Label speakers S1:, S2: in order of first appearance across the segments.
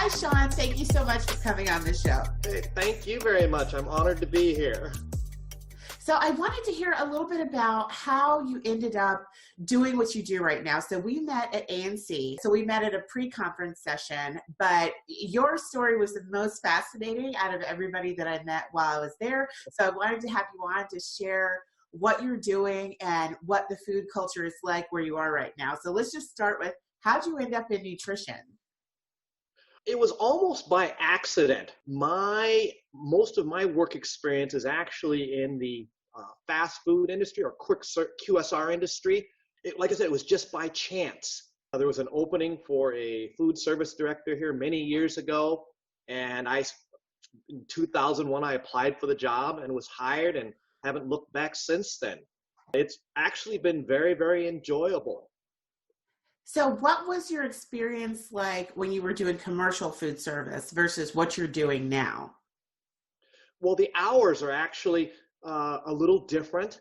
S1: Hi, Sean. Thank you so much for coming on the show.
S2: Hey, thank you very much. I'm honored to be here.
S1: So I wanted to hear a little bit about how you ended up doing what you do right now. So we met at ANC. So we met at a pre-conference session, but your story was the most fascinating out of everybody that I met while I was there. So I wanted to have you on to share what you're doing and what the food culture is like where you are right now. So let's just start with, how'd you end up in nutrition?
S2: It was almost by accident. Most of my work experience is actually in the fast food industry or QSR industry. Like I said, it was just by chance. There was an opening for a food service director here many years ago, and in 2001 I applied for the job and was hired and haven't looked back since then. It's actually been very, very enjoyable.
S1: So what was your experience like when you were doing commercial food service versus what you're doing now?
S2: Well, the hours are actually a little different.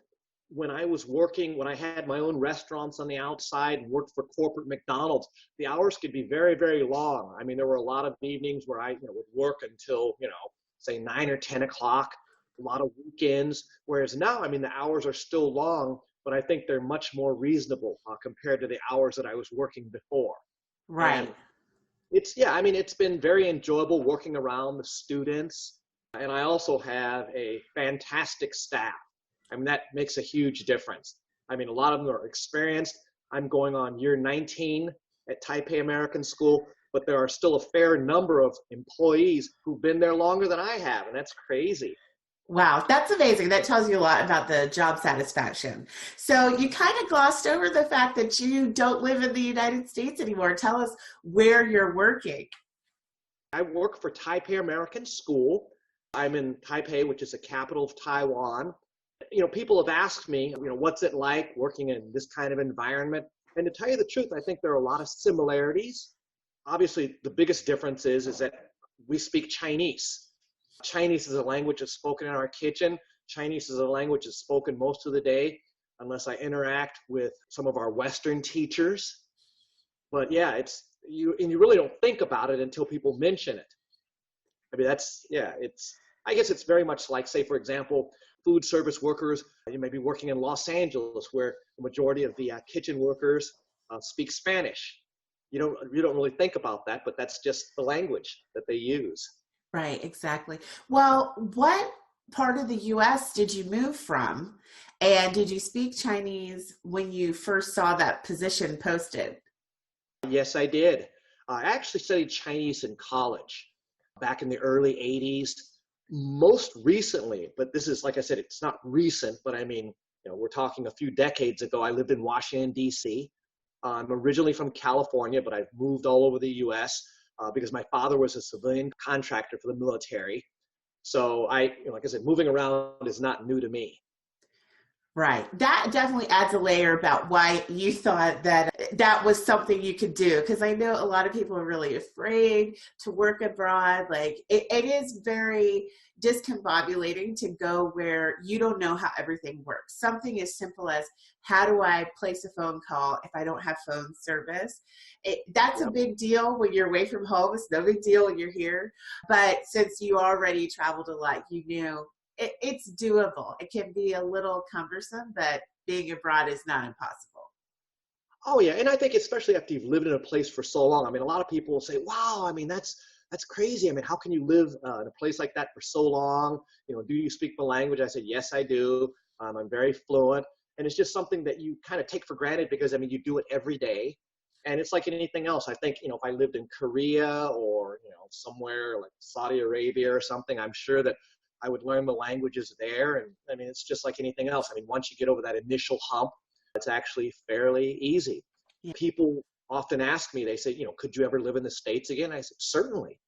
S2: When I had my own restaurants on the outside and worked for corporate McDonald's, the hours could be very, very long. I mean, there were a lot of evenings where I would work until, say 9 or 10 o'clock, a lot of weekends. Whereas now, I mean, the hours are still long, but I think they're much more reasonable compared to the hours that I was working before.
S1: Right.
S2: And it's been very enjoyable working around the students. And I also have a fantastic staff. I mean, that makes a huge difference. I mean, a lot of them are experienced. I'm going on year 19 at Taipei American School, but there are still a fair number of employees who've been there longer than I have, and that's crazy.
S1: Wow, that's amazing. That tells you a lot about the job satisfaction. So you kind of glossed over the fact that you don't live in the United States anymore. Tell us where you're working.
S2: I work for Taipei American School. I'm in Taipei, which is the capital of Taiwan. People have asked me, what's it like working in this kind of environment? And to tell you the truth, I think there are a lot of similarities. Obviously, the biggest difference is that we speak Chinese. Chinese is a language that's spoken in our kitchen. Chinese is a language that's spoken most of the day, unless I interact with some of our Western teachers. But yeah, you really don't think about it until people mention it. I mean, I guess it's very much like, say, for example, food service workers. You may be working in Los Angeles, where the majority of the kitchen workers speak Spanish. You don't really think about that, but that's just the language that they use.
S1: Right, exactly. Well, what part of the US did you move from? And did you speak Chinese when you first saw that position posted?
S2: Yes, I did. I actually studied Chinese in college back in the early 80s. Most recently, but this is, like I said, it's not recent, but I mean, we're talking a few decades ago, I lived in Washington, D.C. I'm originally from California, but I've moved all over the U.S. Because my father was a civilian contractor for the military. So like I said, moving around is not new to me.
S1: Right. That definitely adds a layer about why you thought that that was something you could do. Because I know a lot of people are really afraid to work abroad. Like it is very discombobulating to go where you don't know how everything works. Something as simple as, how do I place a phone call if I don't have phone service? That's a big deal when you're away from home. It's no big deal when you're here. But since you already traveled a lot, you knew it's doable. It can be a little cumbersome, but being abroad is not impossible.
S2: Oh yeah, and I think especially after you've lived in a place for so long. I mean, a lot of people will say, "Wow, I mean that's crazy. I mean, how can you live in a place like that for so long? Do you speak the language?" I said, "Yes, I do. I'm very fluent." And it's just something that you kind of take for granted because I mean, you do it every day. And it's like anything else. I think, if I lived in Korea or, somewhere like Saudi Arabia or something, I'm sure that I would learn the languages there. And I mean, it's just like anything else. I mean, once you get over that initial hump, it's actually fairly easy.
S1: Yeah.
S2: People often ask me, they say, could you ever live in the States again? I said, certainly.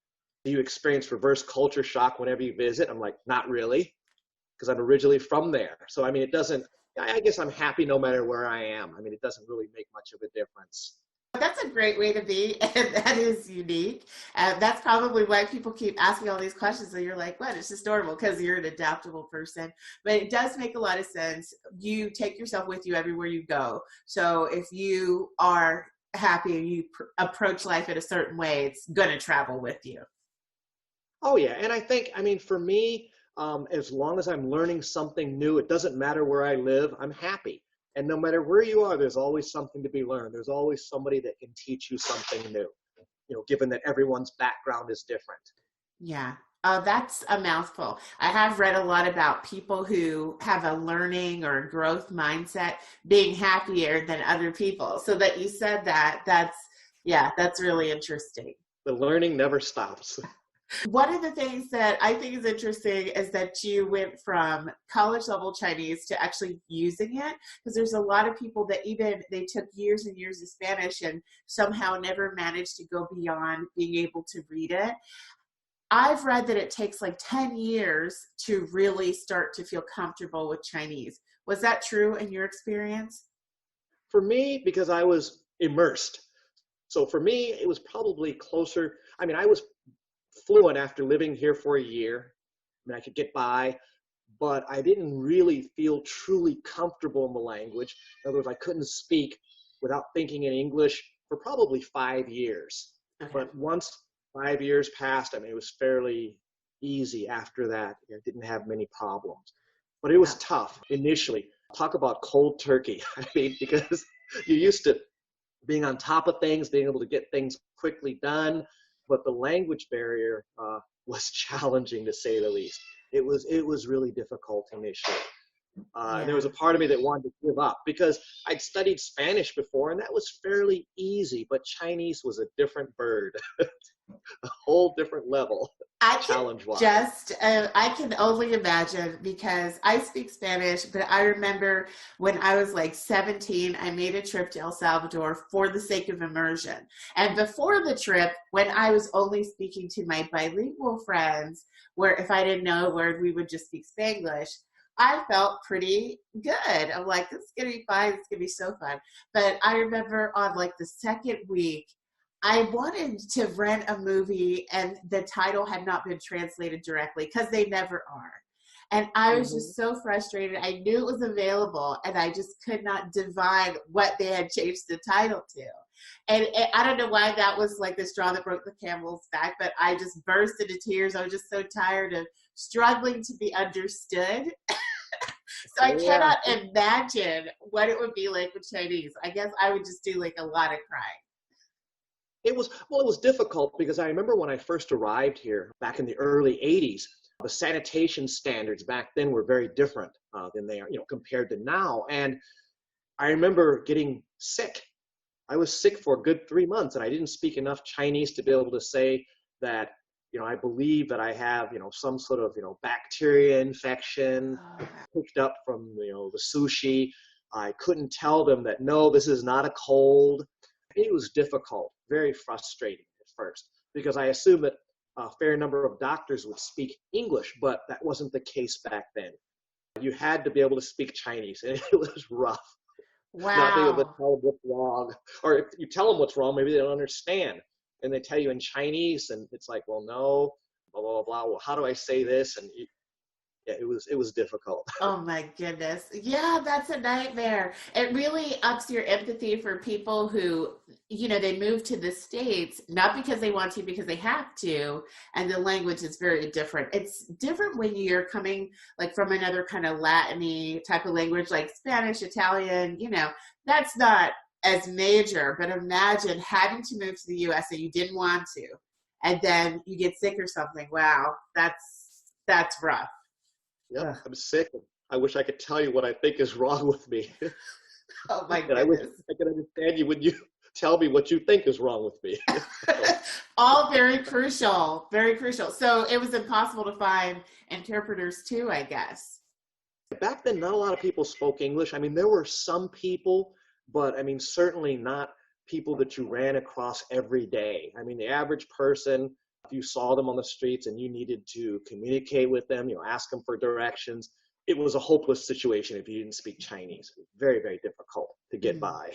S2: Do you experience reverse culture shock whenever you visit? I'm like, not really, because I'm originally from there. So, I mean, I guess I'm happy no matter where I am. I mean, it doesn't really make much of a difference.
S1: That's a great way to be, and that is unique. And that's probably why people keep asking all these questions, and you're like, what? It's just normal because you're an adaptable person. But it does make a lot of sense. You take yourself with you everywhere you go. So if you are happy, you approach life in a certain way, it's going to travel with you.
S2: Oh yeah, and I think, I mean, for me, as long as I'm learning something new, it doesn't matter where I live, I'm happy. And no matter where you are, there's always something to be learned. There's always somebody that can teach you something new, given that everyone's background is different.
S1: Yeah. Oh, that's a mouthful. I have read a lot about people who have a learning or growth mindset being happier than other people. So that you said that, yeah, that's really interesting.
S2: The learning never stops.
S1: One of the things that I think is interesting is that you went from college level Chinese to actually using it, because there's a lot of people that even they took years and years of Spanish and somehow never managed to go beyond being able to read it. I've read that it takes like 10 years to really start to feel comfortable with Chinese. Was that true in your experience?
S2: For me, because I was immersed. So for me, it was probably closer. I mean, I was fluent after living here for a year. I mean, I could get by, but I didn't really feel truly comfortable in the language. In other words, I couldn't speak without thinking in English for probably 5 years.
S1: Okay.
S2: But once 5 years passed, I mean, it was fairly easy after that. I didn't have many problems. But it was tough initially. Talk about cold turkey. I mean, because you're used to being on top of things, being able to get things quickly done. But the language barrier was challenging, to say the least. It was really difficult initially. There was a part of me that wanted to give up because I'd studied Spanish before, and that was fairly easy. But Chinese was a different bird, a whole different level. Challenge-wise.
S1: I can only imagine, because I speak Spanish, but I remember when I was like 17, I made a trip to El Salvador for the sake of immersion. And before the trip, when I was only speaking to my bilingual friends, where if I didn't know a word, we would just speak Spanglish, I felt pretty good. I'm like, this is going to be fine. It's going to be so fun. But I remember on like the second week, I wanted to rent a movie and the title had not been translated directly, because they never are. And I was just so frustrated. I knew it was available and I just could not divine what they had changed the title to. And I don't know why that was like the straw that broke the camel's back, but I just burst into tears. I was just so tired of struggling to be understood. So I cannot imagine what it would be like with Chinese. I guess I would just do like a lot of crying.
S2: It was difficult because I remember when I first arrived here back in the early 80s, the sanitation standards back then were very different than they are, compared to now. And I remember getting sick. I was sick for a good 3 months, and I didn't speak enough Chinese to be able to say that, I believe that I have, some sort of, bacteria infection picked up from, the sushi. I couldn't tell them that, no, this is not a cold. It was difficult, very frustrating at first, because I assumed that a fair number of doctors would speak English, but that wasn't the case back then. You had to be able to speak Chinese, and it was rough.
S1: Wow.
S2: Not being able to tell them what's wrong, or if you tell them what's wrong, maybe they don't understand, and they tell you in Chinese, and it's like, well, no, blah blah blah. Well, how do I say this? And it was difficult.
S1: Oh my goodness. Yeah, that's a nightmare. It really ups your empathy for people who, they move to the States, not because they want to, because they have to. And the language is very different. It's different when you're coming like from another kind of Latin-y type of language, like Spanish, Italian, that's not as major. But imagine having to move to the US and you didn't want to, and then you get sick or something. Wow, that's rough.
S2: Yeah, I'm sick. I wish I could tell you what I think is wrong with me.
S1: Oh my
S2: goodness. I wish I could understand you when you tell me what you think is wrong with me.
S1: All very crucial, very crucial. So it was impossible to find interpreters too, I guess.
S2: Back then, not a lot of people spoke English. I mean, there were some people, but I mean, certainly not people that you ran across every day. I mean, the average person, if you saw them on the streets and you needed to communicate with them, ask them for directions, it was a hopeless situation if you didn't speak Chinese. Very, very difficult to get by.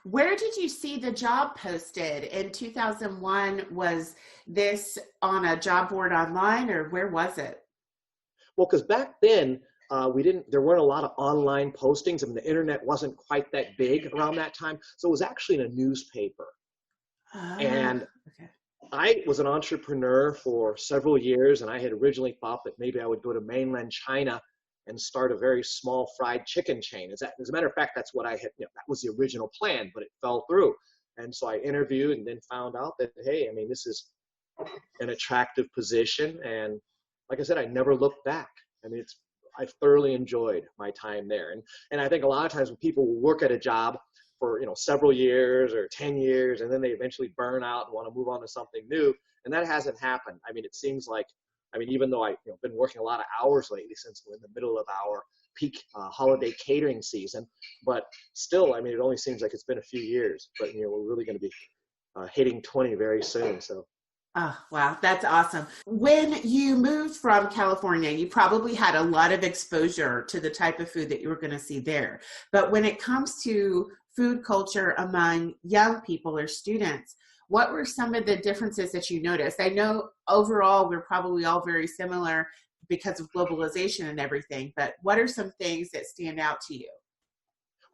S1: Where did you see the job posted in 2001? Was this on a job board online, or where was it?
S2: Well, because back then, There weren't a lot of online postings. I mean, the internet wasn't quite that big around that time. So it was actually in a newspaper. And
S1: Okay.
S2: I was an entrepreneur for several years, and I had originally thought that maybe I would go to mainland China and start a very small fried chicken chain. As a matter of fact, that's what I had, that was the original plan, but it fell through. And so I interviewed and then found out that, hey, I mean, this is an attractive position. And like I said, I never looked back. I mean, I thoroughly enjoyed my time there. And I think a lot of times when people work at a job for several years or 10 years, and then they eventually burn out and want to move on to something new, and that hasn't happened. I mean, it seems like, even though I've been working a lot of hours lately since we're in the middle of our peak holiday catering season, but still, I mean, it only seems like it's been a few years, but we're really going to be hitting 20 very soon. So.
S1: Oh, wow. That's awesome. When you moved from California, you probably had a lot of exposure to the type of food that you were going to see there. But when it comes to food culture among young people or students, what were some of the differences that you noticed? I know overall we're probably all very similar because of globalization and everything, but what are some things that stand out to you?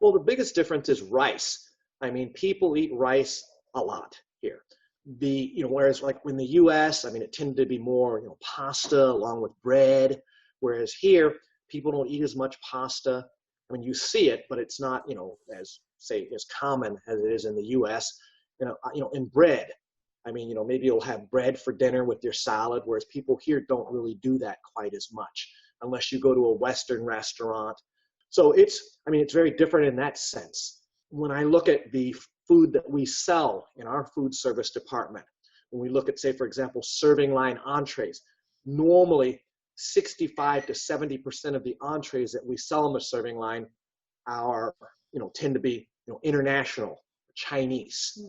S2: Well, the biggest difference is rice. I mean, people eat rice a lot here. Whereas like in the US, I mean, it tended to be more, pasta along with bread. Whereas here, people don't eat as much pasta. I mean, you see it, but it's not, as common as it is in the US. In bread. I mean, maybe you'll have bread for dinner with your salad, whereas people here don't really do that quite as much unless you go to a Western restaurant. So it's very different in that sense. When I look at the food that we sell in our food service department, when we look at, say, for example, serving line entrees, normally 65 to 70% of the entrees that we sell on the serving line tend to be, international, Chinese.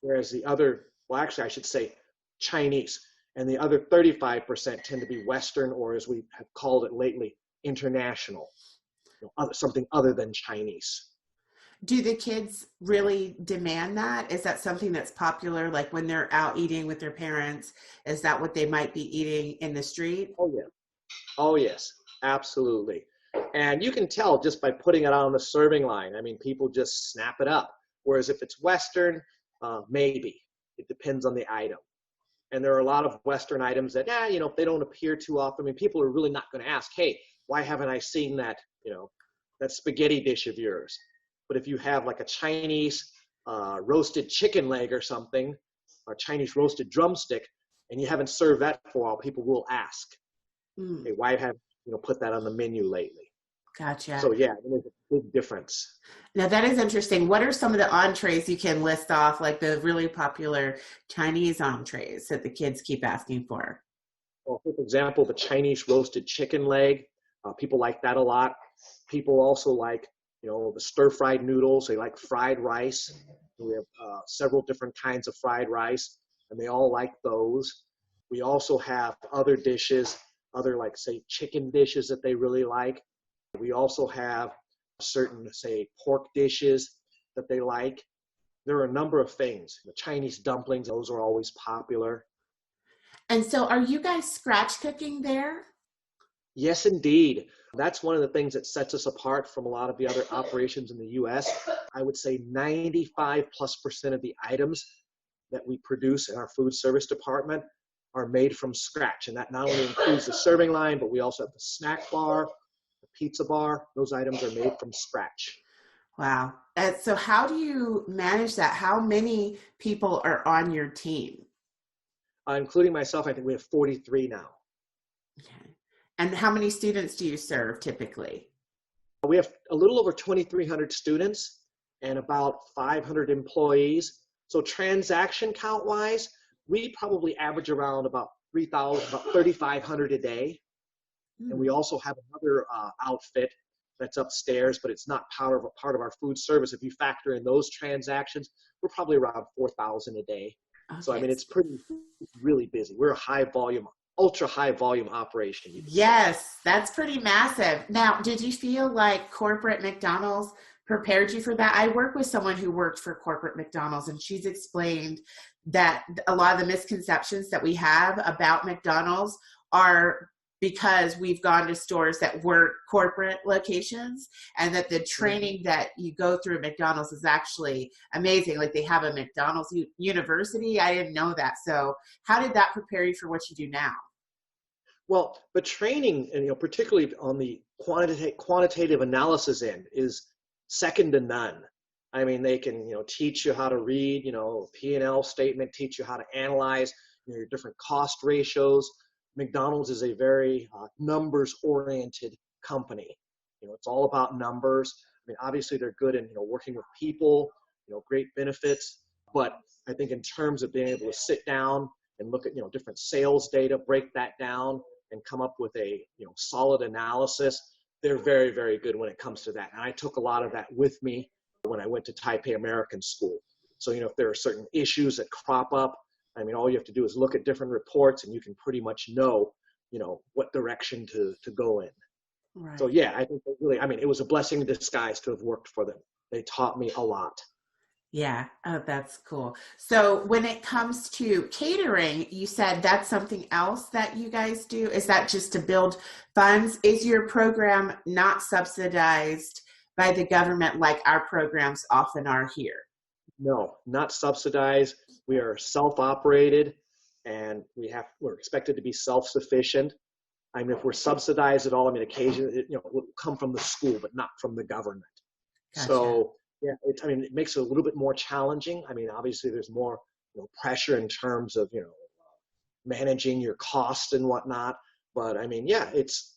S2: Whereas the other, I should say Chinese, and the other 35% tend to be Western, or as we have called it lately, international, something other than Chinese.
S1: Do the kids really demand that? Is that something that's popular, like when they're out eating with their parents? Is that what they might be eating in the street?
S2: Oh, yeah. Oh, yes, absolutely. And you can tell just by putting it on the serving line. I mean, people just snap it up. Whereas if it's Western, maybe. It depends on the item. And there are a lot of Western items that, if they don't appear too often, I mean, people are really not going to ask, hey, why haven't I seen that, that spaghetti dish of yours? But if you have like a Chinese roasted chicken leg or something, or Chinese roasted drumstick, and you haven't served that for a while, people will ask, hey, why have put that on the menu lately?
S1: Gotcha.
S2: So yeah, there's a big difference.
S1: Now that is interesting. What are some of the entrees you can list off, like the really popular Chinese entrees that the kids keep asking for?
S2: Well, for example, the Chinese roasted chicken leg, people like that a lot. People also like, the stir-fried noodles. They like fried rice. We have several different kinds of fried rice, and they all like those. We also have other dishes, like, say, chicken dishes that they really like. We also have certain, say, pork dishes that they like. There are a number of things. The Chinese dumplings, those are always popular.
S1: And so are you guys scratch cooking there?
S2: Yes, indeed. That's one of the things that sets us apart from a lot of the other operations in the U.S. I would say 95+% of the items that we produce in our food service department are made from scratch. And that not only includes the serving line, but we also have the snack bar, the pizza bar. Those items are made from scratch.
S1: Wow. So how do you manage that? How many people are on your team?
S2: Including myself, I think we have 43 now.
S1: Okay. And how many students do you serve typically?
S2: We have a little over 2,300 students and about 500 employees. So transaction count wise, we probably average around about 3,500 a day. And we also have another outfit that's upstairs, but it's not part of our food service. If you factor in those transactions, we're probably around 4,000 a day. Okay. So, it's really busy. We're a ultra high volume operation.
S1: Yes, that's pretty massive. Now, did you feel like corporate McDonald's prepared you for that? I work with someone who worked for corporate McDonald's, and she's explained that a lot of the misconceptions that we have about McDonald's are because we've gone to stores that were corporate locations, and that the training that you go through at McDonald's is actually amazing. Like they have a McDonald's university. I didn't know that. So how did that prepare you for what you do now?
S2: Well, but training, and particularly on the quantitative analysis end, is second to none. I mean, they can teach you how to read P&L statement, teach you how to analyze your different cost ratios. McDonald's is a very numbers-oriented company. It's all about numbers. I mean, obviously they're good in working with people, great benefits. But I think in terms of being able to sit down and look at different sales data, break that down, and come up with a solid analysis, they're very, very good when it comes to that. And I took a lot of that with me when I went to Taipei American School. So if there are certain issues that crop up, I mean, all you have to do is look at different reports, and you can pretty much know what direction to go in.
S1: Right.
S2: So yeah, I think really, I mean, it was a blessing in disguise to have worked for them. They taught me a lot.
S1: Yeah. Oh, that's cool. So when it comes to catering, you said that's something else that you guys do. Is that just to build funds? Is your program not subsidized by the government like our programs often are here?
S2: No, not subsidized. We are self-operated, and we're expected to be self-sufficient. I mean, if we're subsidized at all, I mean, occasionally, it will come from the school, but not from the government.
S1: Gotcha.
S2: So yeah, it makes it a little bit more challenging. I mean, obviously there's more pressure in terms of managing your costs and whatnot. But I mean, yeah, it's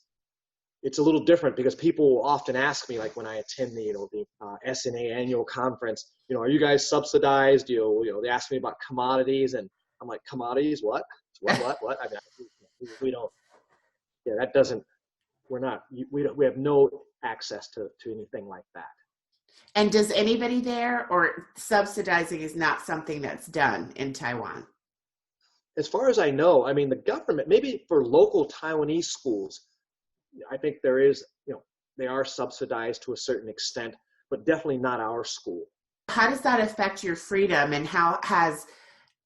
S2: a little different because people will often ask me, like when I attend the SNA annual conference, are you guys subsidized? They ask me about commodities, and I'm like, commodities? What? What? I mean, we don't. Yeah, that doesn't. We're not. We have no access to anything like that.
S1: And does anybody there, or subsidizing is not something that's done in Taiwan?
S2: As far as I know, I mean, the government, maybe for local Taiwanese schools, I think there is, they are subsidized to a certain extent, but definitely not our school.
S1: How does that affect your freedom, and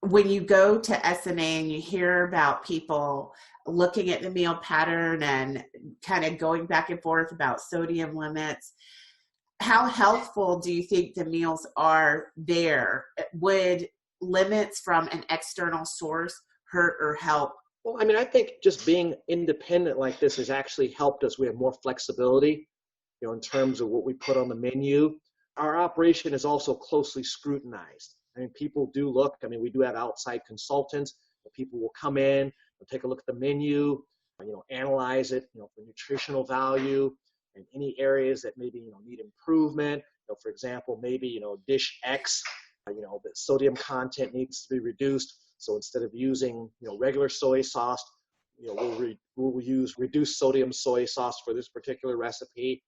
S1: when you go to SNA and you hear about people looking at the meal pattern and kind of going back and forth about sodium limits, how healthful do you think the meals are there? Would limits from an external source hurt or help?
S2: Well, I mean, I think just being independent like this has actually helped us. We have more flexibility, in terms of what we put on the menu. Our operation is also closely scrutinized. I mean, people do look. I mean, we do have outside consultants. People will come in, take a look at the menu, analyze it, for nutritional value and any areas that maybe need improvement. For example, maybe dish X, the sodium content needs to be reduced. So instead of using regular soy sauce, we'll use reduced sodium soy sauce for this particular recipe.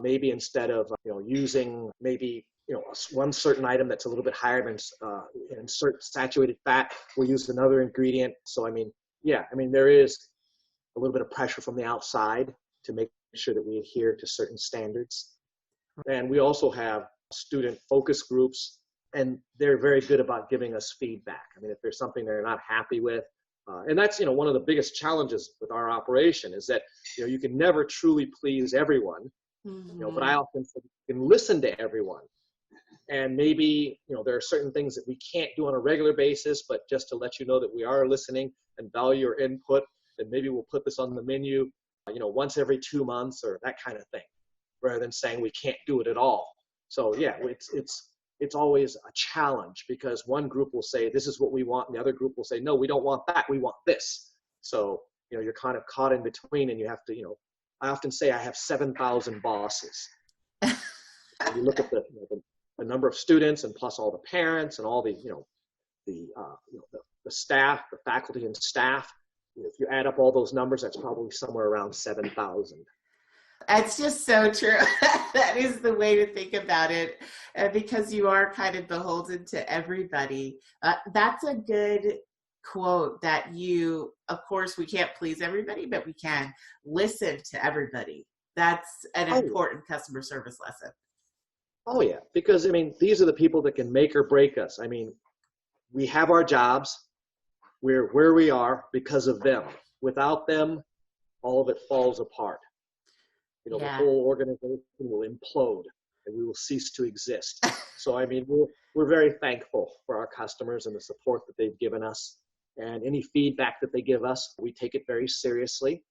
S2: Maybe instead of using maybe one certain item that's a little bit higher than in certain saturated fat, we'll use another ingredient. So I mean, yeah, I mean, there is a little bit of pressure from the outside to make sure that we adhere to certain standards. And we also have student focus groups, and they're very good about giving us feedback. I mean, if there's something they're not happy with, and that's one of the biggest challenges with our operation is that you can never truly please everyone. But I often say you can listen to everyone, and maybe there are certain things that we can't do on a regular basis, but just to let you know that we are listening and value your input, then maybe we'll put this on the menu once every 2 months or that kind of thing, rather than saying we can't do it at all. So yeah, it's always a challenge because one group will say this is what we want, and the other group will say no, we don't want that, we want this. So you're kind of caught in between, and you have to I often say I have 7,000 bosses. You look at the number of students, and plus all the parents and all the the staff, the faculty and staff. If you add up all those numbers, that's probably somewhere around 7,000.
S1: That's just so true. That is the way to think about it, because you are kind of beholden to everybody. That's a good quote that of course, we can't please everybody, but we can listen to everybody. That's an important customer service lesson.
S2: Oh, yeah, because, I mean, these are the people that can make or break us. I mean, we have our jobs. We're where we are because of them. Without them, all of it falls apart. The
S1: Yeah.
S2: whole organization will implode and we will cease to exist. So, I mean, we're very thankful for our customers and the support that they've given us. And any feedback that they give us, we take it very seriously.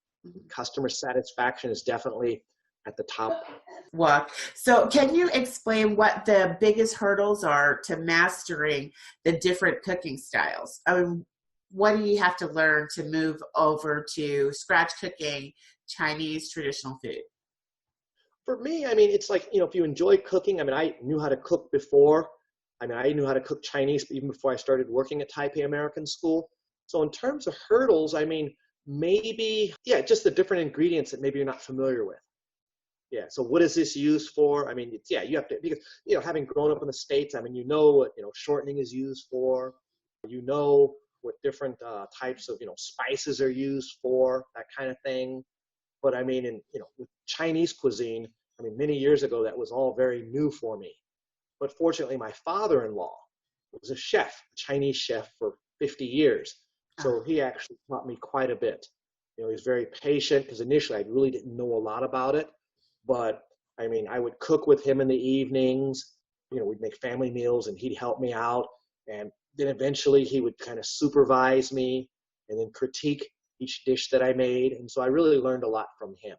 S2: Customer satisfaction is definitely at the top.
S1: Well, so can you explain what the biggest hurdles are to mastering the different cooking styles? What do you have to learn to move over to scratch cooking Chinese traditional food?
S2: For me, I mean, it's like, if you enjoy cooking, I mean, I knew how to cook before. I mean, I knew how to cook Chinese even before I started working at Taipei American School. So in terms of hurdles, I mean, maybe, just the different ingredients that maybe you're not familiar with. Yeah, so what is this used for? I mean, you have to, because, having grown up in the States, I mean, what, shortening is used for, what different types of, spices are used for, that kind of thing. But I mean, with Chinese cuisine, I mean, many years ago, that was all very new for me. But fortunately, my father-in-law was a chef, a Chinese chef for 50 years. So he actually taught me quite a bit. He's very patient because initially I really didn't know a lot about it. But I mean, I would cook with him in the evenings. We'd make family meals and he'd help me out. And then eventually he would kind of supervise me and then critique each dish that I made. And so I really learned a lot from him.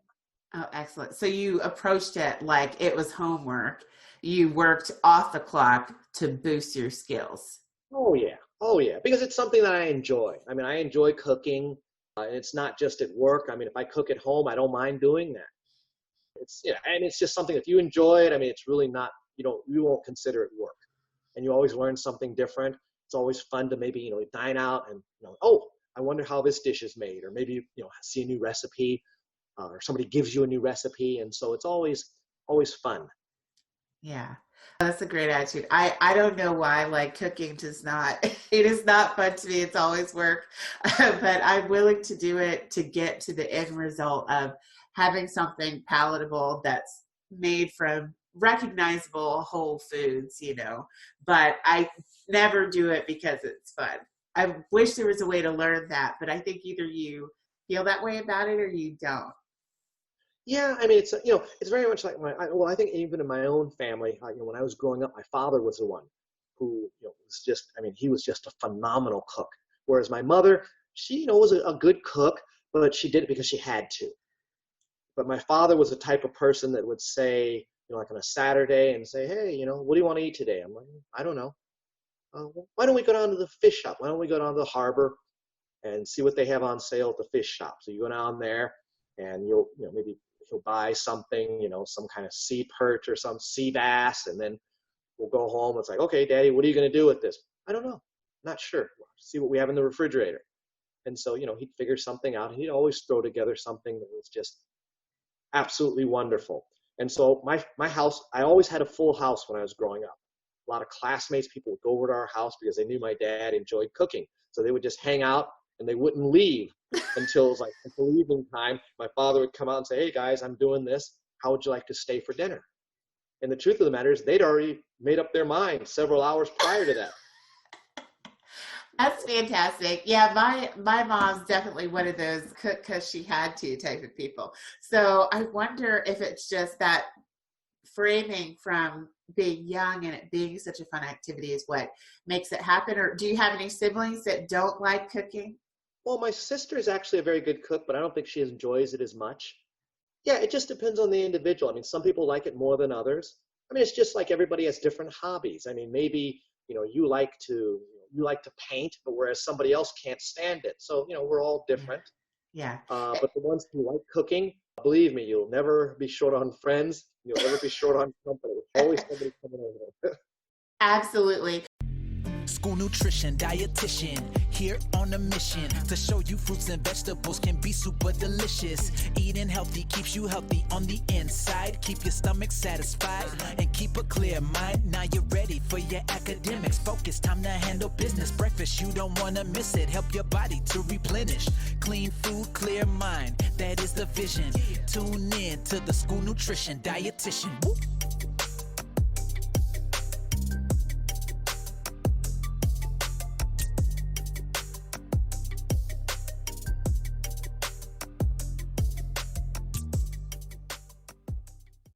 S1: Oh, excellent. So you approached it like it was homework. You worked off the clock to boost your skills.
S2: Oh, yeah. Oh, yeah. Because it's something that I enjoy. I mean, I enjoy cooking. And it's not just at work. I mean, if I cook at home, I don't mind doing that. And it's just something, if you enjoy it, I mean, it's really not, you won't consider it work. And you always learn something different. It's always fun to maybe, dine out and, I wonder how this dish is made, or maybe, see a new recipe, or somebody gives you a new recipe. And so it's always fun.
S1: Yeah, that's a great attitude. I don't know why, like, cooking it is not fun to me. It's always work, but I'm willing to do it to get to the end result of having something palatable that's made from recognizable whole foods, but I never do it because it's fun. I wish there was a way to learn that, but I think either you feel that way about it or you don't.
S2: Yeah, I mean, it's very much like I think even in my own family, when I was growing up, my father was the one who, was just, I mean, he was just a phenomenal cook. Whereas my mother, she, was a good cook, but she did it because she had to. But my father was the type of person that would say, like on a Saturday and say, hey, what do you want to eat today? I'm like, I don't know. Why don't we go down to the fish shop? Why don't we go down to the harbor and see what they have on sale at the fish shop? So you go down there and maybe he'll buy something, some kind of sea perch or some sea bass, and then we'll go home. It's like, okay, Daddy, what are you going to do with this? I don't know. Not sure. See what we have in the refrigerator. And so, he'd figure something out. And he'd always throw together something that was just absolutely wonderful. And so my house, I always had a full house when I was growing up. A lot of classmates, people would go over to our house because they knew my dad enjoyed cooking. So they would just hang out and they wouldn't leave until it was like until evening time. My father would come out and say, hey guys, I'm doing this. How would you like to stay for dinner? And the truth of the matter is they'd already made up their mind several hours prior to that.
S1: That's fantastic. Yeah, my mom's definitely one of those cook because she had to type of people. So I wonder if it's just that framing from being young and it being such a fun activity is what makes it happen. Or do you have any siblings that don't like cooking?
S2: Well, my sister is actually a very good cook, but I don't think she enjoys it as much. Yeah, it just depends on the individual. I mean, some people like it more than others. I mean, it's just like everybody has different hobbies. I mean, maybe, you like to paint, but whereas somebody else can't stand it. So, we're all different.
S1: Yeah.
S2: But the ones who like cooking, believe me, you'll never be short on friends. You'll never be short on company. There's always somebody coming over.
S1: Absolutely.
S3: School nutrition, dietitian, here on a mission to show you fruits and vegetables can be super delicious. Eating healthy keeps you healthy on the inside. Keep your stomach satisfied and keep a clear mind. Now you're ready for your academics. Focus, time to handle business. Breakfast, you don't want to miss it. Help your body to replenish. Clean food, clear mind. That is the vision. Tune in to the School Nutrition Dietitian. Woo!